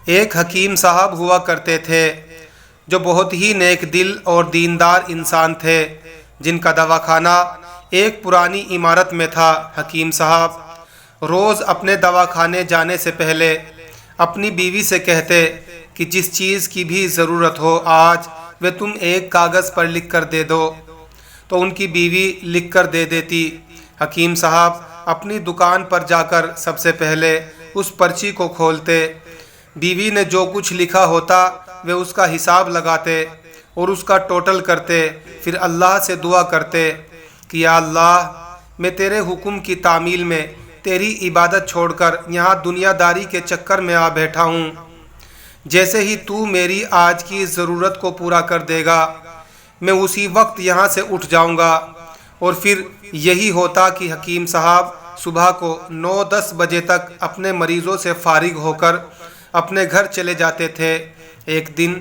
ایک حکیم صاحب ہوا کرتے تھے جو بہت ہی نیک دل اور دیندار انسان تھے، جن کا دواخانہ ایک پرانی عمارت میں تھا۔ حکیم صاحب روز اپنے دواخانے جانے سے پہلے اپنی بیوی سے کہتے کہ جس چیز کی بھی ضرورت ہو آج وہ تم ایک کاغذ پر لکھ کر دے دو، تو ان کی بیوی لکھ کر دے دیتی۔ حکیم صاحب اپنی دکان پر جا کر سب سے پہلے اس پرچی کو کھولتے، بیوی نے جو کچھ لکھا ہوتا وہ اس کا حساب لگاتے اور اس کا ٹوٹل کرتے، پھر اللہ سے دعا کرتے کہ یا اللہ، میں تیرے حکم کی تعمیل میں تیری عبادت چھوڑ کر یہاں دنیا داری کے چکر میں آ بیٹھا ہوں، جیسے ہی تو میری آج کی ضرورت کو پورا کر دے گا میں اسی وقت یہاں سے اٹھ جاؤں گا۔ اور پھر یہی ہوتا کہ حکیم صاحب صبح کو 9-10 بجے تک اپنے مریضوں سے فارغ ہو کر اپنے گھر چلے جاتے تھے۔ ایک دن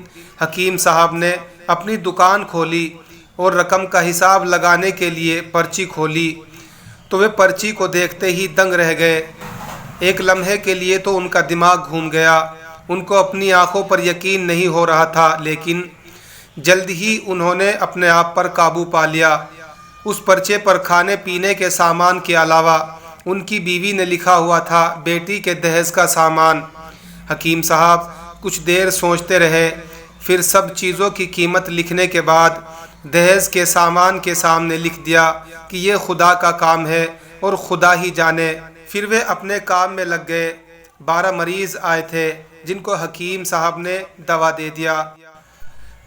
حکیم صاحب نے اپنی دکان کھولی اور رقم کا حساب لگانے کے لیے پرچی کھولی تو وہ پرچی کو دیکھتے ہی دنگ رہ گئے۔ ایک لمحے کے لیے تو ان کا دماغ گھوم گیا، ان کو اپنی آنکھوں پر یقین نہیں ہو رہا تھا، لیکن جلد ہی انہوں نے اپنے آپ پر قابو پا لیا۔ اس پرچے پر کھانے پینے کے سامان کے علاوہ ان کی بیوی نے لکھا ہوا تھا بیٹی کے دہیز کا سامان۔ حکیم صاحب کچھ دیر سوچتے رہے، پھر سب چیزوں کی قیمت لکھنے کے بعد دہیز کے سامان کے سامنے لکھ دیا کہ یہ خدا کا کام ہے اور خدا ہی جانے۔ پھر وہ اپنے کام میں لگ گئے۔ 12 مریض آئے تھے جن کو حکیم صاحب نے دوا دے دیا۔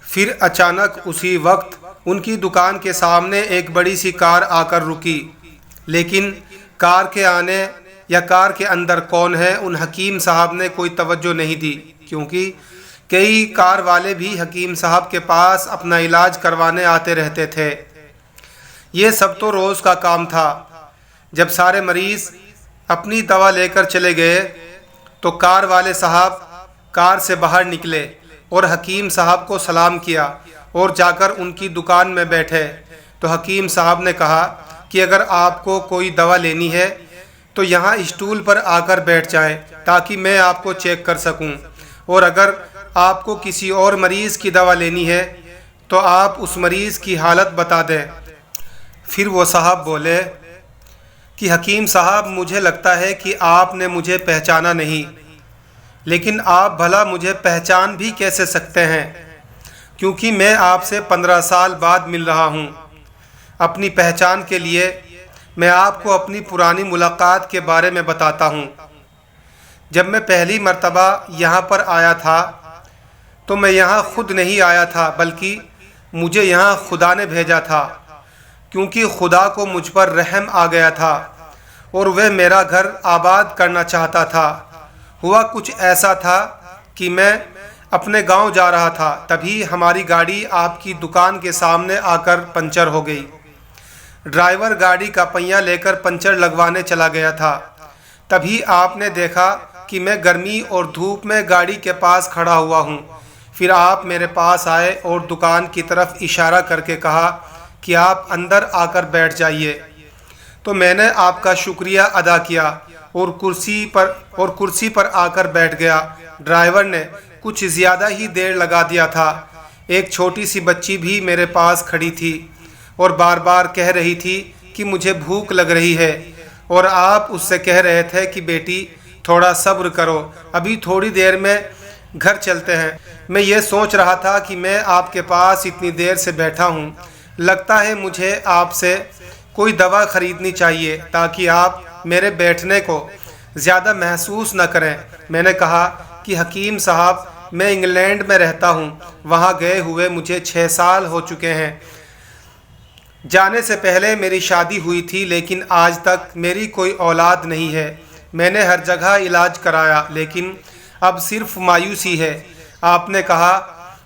پھر اچانک اسی وقت ان کی دکان کے سامنے ایک بڑی سی کار آ کر رکی، لیکن کار کے آنے یا کار کے اندر کون ہے ان حکیم صاحب نے کوئی توجہ نہیں دی، کیونکہ کئی کار والے بھی حکیم صاحب کے پاس اپنا علاج کروانے آتے رہتے تھے۔ یہ سب تو روز کا کام تھا۔ جب سارے مریض اپنی دوا لے کر چلے گئے تو کار والے صاحب کار سے باہر نکلے اور حکیم صاحب کو سلام کیا اور جا کر ان کی دکان میں بیٹھے۔ تو حکیم صاحب نے کہا کہ اگر آپ کو کوئی دوا لینی ہے تو یہاں اسٹول پر آ کر بیٹھ جائیں تاکہ میں آپ کو چیک کر سکوں، اور اگر آپ کو کسی اور مریض کی دوا لینی ہے تو آپ اس مریض کی حالت بتا دیں۔ پھر وہ صاحب بولے کہ حکیم صاحب مجھے لگتا ہے کہ آپ نے مجھے پہچانا نہیں، لیکن آپ بھلا مجھے پہچان بھی کیسے سکتے ہیں، کیونکہ میں آپ سے 15 سال بعد مل رہا ہوں۔ اپنی پہچان کے لیے میں آپ کو اپنی پرانی ملاقات کے بارے میں بتاتا ہوں۔ جب میں پہلی مرتبہ یہاں پر آیا تھا تو میں یہاں خود نہیں آیا تھا، بلکہ مجھے یہاں خدا نے بھیجا تھا، کیونکہ خدا کو مجھ پر رحم آ گیا تھا اور وہ میرا گھر آباد کرنا چاہتا تھا۔ ہوا کچھ ایسا تھا کہ میں اپنے گاؤں جا رہا تھا، تبھی ہماری گاڑی آپ کی دکان کے سامنے آ کر پنچر ہو گئی۔ ڈرائیور گاڑی کا پہیہ لے کر پنچر لگوانے چلا گیا تھا، تبھی آپ نے دیکھا کہ میں گرمی اور دھوپ میں گاڑی کے پاس کھڑا ہوا ہوں۔ پھر آپ میرے پاس آئے اور دکان کی طرف اشارہ کر کے کہا کہ آپ اندر آ کر بیٹھ جائیے۔ تو میں نے آپ کا شکریہ ادا کیا اور کرسی پر آ کر بیٹھ گیا۔ ڈرائیور نے کچھ زیادہ ہی دیر لگا دیا تھا۔ ایک چھوٹی سی بچی بھی میرے پاس کھڑی تھی اور بار بار کہہ رہی تھی کہ مجھے بھوک لگ رہی ہے، اور آپ اس سے کہہ رہے تھے کہ بیٹی تھوڑا صبر کرو، ابھی تھوڑی دیر میں گھر چلتے ہیں۔ میں یہ سوچ رہا تھا کہ میں آپ کے پاس اتنی دیر سے بیٹھا ہوں، لگتا ہے مجھے آپ سے کوئی دوا خریدنی چاہیے تاکہ آپ میرے بیٹھنے کو زیادہ محسوس نہ کریں۔ میں نے کہا کہ حکیم صاحب میں انگلینڈ میں رہتا ہوں، وہاں گئے ہوئے مجھے 6 سال ہو چکے ہیں۔ جانے سے پہلے میری شادی ہوئی تھی، لیکن آج تک میری کوئی اولاد نہیں ہے۔ میں نے ہر جگہ علاج کرایا، لیکن اب صرف مایوسی ہے۔ آپ نے کہا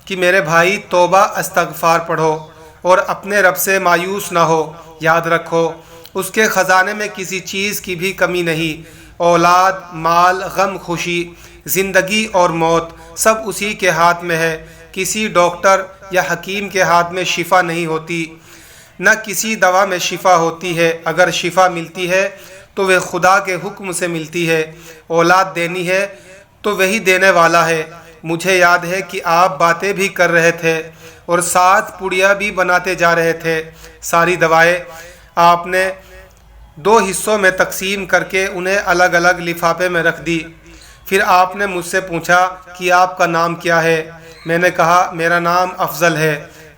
کہ میرے بھائی توبہ استغفار پڑھو اور اپنے رب سے مایوس نہ ہو۔ یاد رکھو اس کے خزانے میں کسی چیز کی بھی کمی نہیں۔ اولاد، مال، غم، خوشی، زندگی اور موت سب اسی کے ہاتھ میں ہے۔ کسی ڈاکٹر یا حکیم کے ہاتھ میں شفا نہیں ہوتی، نہ کسی دوا میں شفا ہوتی ہے۔ اگر شفا ملتی ہے تو وہ خدا کے حکم سے ملتی ہے۔ اولاد دینی ہے تو وہی دینے والا ہے۔ مجھے یاد ہے کہ آپ باتیں بھی کر رہے تھے اور ساتھ پڑیا بھی بناتے جا رہے تھے۔ ساری دوائیں آپ نے 2 حصوں میں تقسیم کر کے انہیں الگ الگ لفافے میں رکھ دی۔ پھر آپ نے مجھ سے پوچھا کہ آپ کا نام کیا ہے؟ میں نے کہا میرا نام افضل ہے۔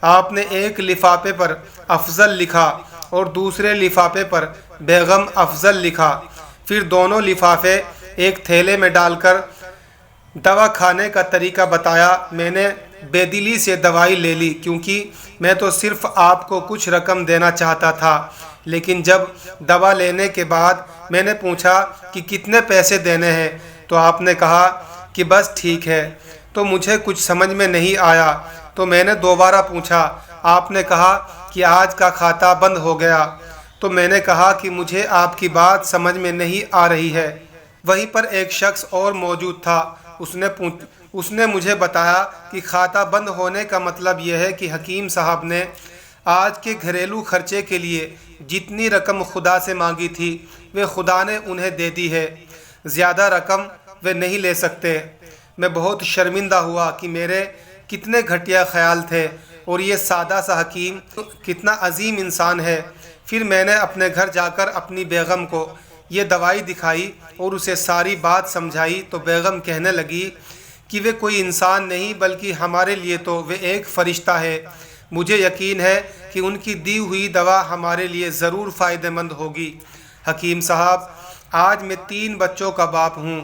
آپ نے ایک لفافے پر افضل لکھا اور دوسرے لفافے پر بیگم افضل لکھا۔ پھر دونوں لفافے ایک تھیلے میں ڈال کر دوا کھانے کا طریقہ بتایا۔ میں نے بے دلی سے دوائی لے لی کیونکہ میں تو صرف آپ کو کچھ رقم دینا چاہتا تھا، لیکن جب دوا لینے کے بعد میں نے پوچھا کہ کتنے پیسے دینے ہیں تو آپ نے کہا کہ بس ٹھیک ہے۔ تو مجھے کچھ سمجھ میں نہیں آیا تو میں نے دوبارہ پوچھا۔ آپ نے کہا کہ آج کا کھاتا بند ہو گیا۔ تو میں نے کہا کہ مجھے آپ کی بات سمجھ میں نہیں آ رہی ہے۔ وہیں پر ایک شخص اور موجود تھا۔ اس نے مجھے بتایا کہ کھاتا بند ہونے کا مطلب یہ ہے کہ حکیم صاحب نے آج کے گھریلو خرچے کے لیے جتنی رقم خدا سے مانگی تھی وہ خدا نے انہیں دے دی ہے، زیادہ رقم وہ نہیں لے سکتے۔ میں بہت شرمندہ ہوا کہ میرے کتنے گھٹیا خیال تھے اور یہ سادہ سا حکیم کتنا عظیم انسان ہے۔ پھر میں نے اپنے گھر جا کر اپنی بیگم کو یہ دوائی دکھائی اور اسے ساری بات سمجھائی تو بیگم کہنے لگی کہ وہ کوئی انسان نہیں بلکہ ہمارے لیے تو وہ ایک فرشتہ ہے۔ مجھے یقین ہے کہ ان کی دی ہوئی دوا ہمارے لیے ضرور فائدہ مند ہوگی۔ حکیم صاحب، آج میں 3 بچوں کا باپ ہوں۔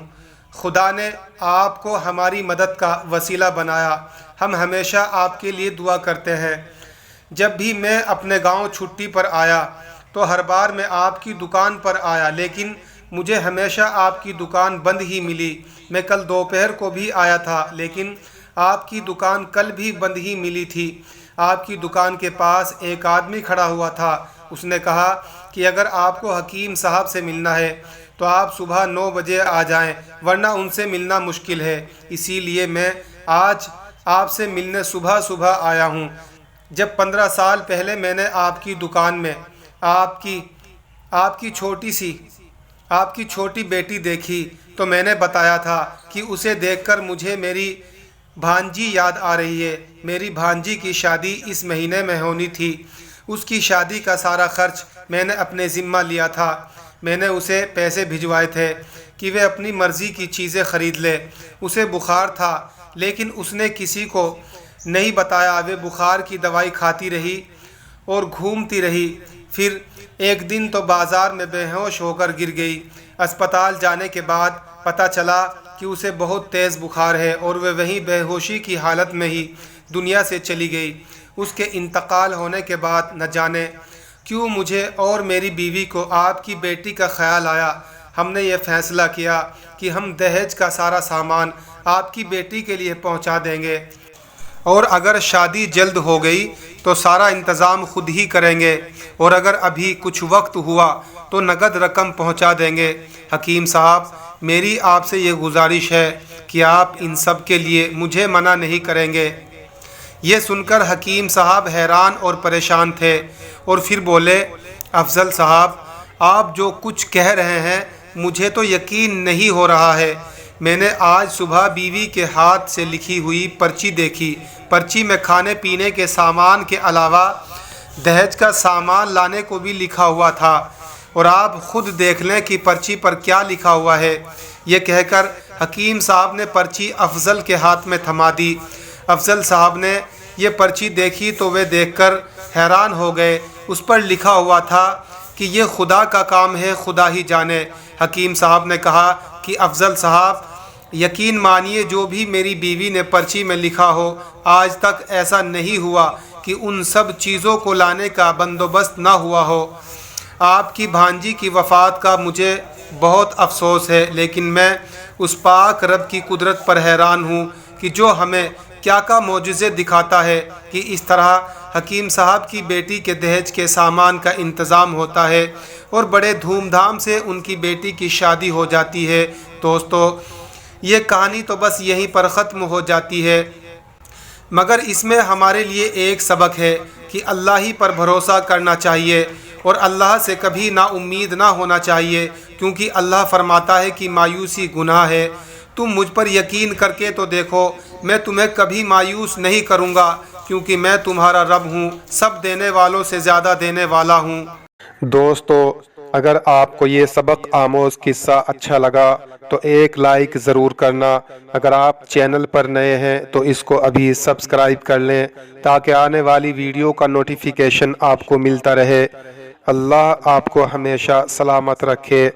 خدا نے آپ کو ہماری مدد کا وسیلہ بنایا۔ ہم ہمیشہ آپ کے لیے دعا کرتے ہیں۔ جب بھی میں اپنے گاؤں چھٹی پر آیا تو ہر بار میں آپ کی دکان پر آیا، لیکن مجھے ہمیشہ آپ کی دکان بند ہی ملی۔ میں کل دوپہر کو بھی آیا تھا لیکن آپ کی دکان کل بھی بند ہی ملی تھی۔ آپ کی دکان کے پاس ایک آدمی کھڑا ہوا تھا۔ اس نے کہا کہ اگر آپ کو حکیم صاحب سے ملنا ہے تو آپ صبح 9 بجے آ جائیں ورنہ ان سے ملنا مشکل ہے۔ اسی لیے میں آج آپ سے ملنے صبح آیا ہوں۔ جب 15 سال پہلے میں نے آپ کی دکان میں آپ کی چھوٹی بیٹی دیکھی تو میں نے بتایا تھا کہ اسے دیکھ کر مجھے میری بھانجی یاد آ رہی ہے۔ میری بھانجی کی شادی اس مہینے میں ہونی تھی۔ اس کی شادی کا سارا خرچ میں نے اپنے ذمہ لیا تھا۔ میں نے اسے پیسے بھجوائے تھے کہ وہ اپنی مرضی کی چیزیں خرید لے۔ اسے بخار تھا لیکن اس نے کسی کو نہیں بتایا۔ وہ بخار کی دوائی کھاتی رہی اور گھومتی رہی۔ پھر ایک دن تو بازار میں بے ہوش ہو کر گر گئی۔ اسپتال جانے کے بعد پتہ چلا کہ اسے بہت تیز بخار ہے اور وہ وہیں بے ہوشی کی حالت میں ہی دنیا سے چلی گئی۔ اس کے انتقال ہونے کے بعد نہ جانے کیوں مجھے اور میری بیوی کو آپ کی بیٹی کا خیال آیا۔ ہم نے یہ فیصلہ کیا کہ ہم دہیج کا سارا سامان آپ کی بیٹی کے لیے پہنچا دیں گے اور اگر شادی جلد ہو گئی تو سارا انتظام خود ہی کریں گے اور اگر ابھی کچھ وقت ہوا تو نقد رقم پہنچا دیں گے۔ حکیم صاحب، میری آپ سے یہ گزارش ہے کہ آپ ان سب کے لیے مجھے منع نہیں کریں گے۔ یہ سن کر حکیم صاحب حیران اور پریشان تھے اور پھر بولے، افضل صاحب، آپ جو کچھ کہہ رہے ہیں مجھے تو یقین نہیں ہو رہا ہے۔ میں نے آج صبح بیوی کے ہاتھ سے لکھی ہوئی پرچی دیکھی۔ پرچی میں کھانے پینے کے سامان کے علاوہ دہیج کا سامان لانے کو بھی لکھا ہوا تھا، اور آپ خود دیکھ لیں کہ پرچی پر کیا لکھا ہوا ہے۔ یہ کہہ کر حکیم صاحب نے پرچی افضل کے ہاتھ میں تھما دی۔ افضل صاحب نے یہ پرچی دیکھی تو وہ دیکھ کر حیران ہو گئے۔ اس پر لکھا ہوا تھا کہ یہ خدا کا کام ہے، خدا ہی جانے۔ حکیم صاحب نے کہا کہ افضل صاحب، یقین مانیے جو بھی میری بیوی نے پرچی میں لکھا ہو، آج تک ایسا نہیں ہوا کہ ان سب چیزوں کو لانے کا بندوبست نہ ہوا ہو۔ آپ کی بھانجی کی وفات کا مجھے بہت افسوس ہے، لیکن میں اس پاک رب کی قدرت پر حیران ہوں کہ جو ہمیں کیا معجزے دکھاتا ہے کہ اس طرح حکیم صاحب کی بیٹی کے دہیج کے سامان کا انتظام ہوتا ہے اور بڑے دھوم دھام سے ان کی بیٹی کی شادی ہو جاتی ہے۔ دوستو، یہ کہانی تو بس یہیں پر ختم ہو جاتی ہے، مگر اس میں ہمارے لیے ایک سبق ہے کہ اللہ ہی پر بھروسہ کرنا چاہیے اور اللہ سے کبھی نا امید نہ ہونا چاہیے، کیونکہ اللہ فرماتا ہے کہ مایوسی گناہ ہے۔ تم مجھ پر یقین کر کے تو دیکھو، میں تمہیں کبھی مایوس نہیں کروں گا، کیونکہ میں تمہارا رب ہوں، سب دینے والوں سے زیادہ دینے والا ہوں۔ دوستو، اگر آپ کو یہ سبق آموز قصہ اچھا لگا تو ایک لائک ضرور کرنا۔ اگر آپ چینل پر نئے ہیں تو اس کو ابھی سبسکرائب کر لیں تاکہ آنے والی ویڈیو کا نوٹیفیکیشن آپ کو ملتا رہے۔ اللہ آپ کو ہمیشہ سلامت رکھے۔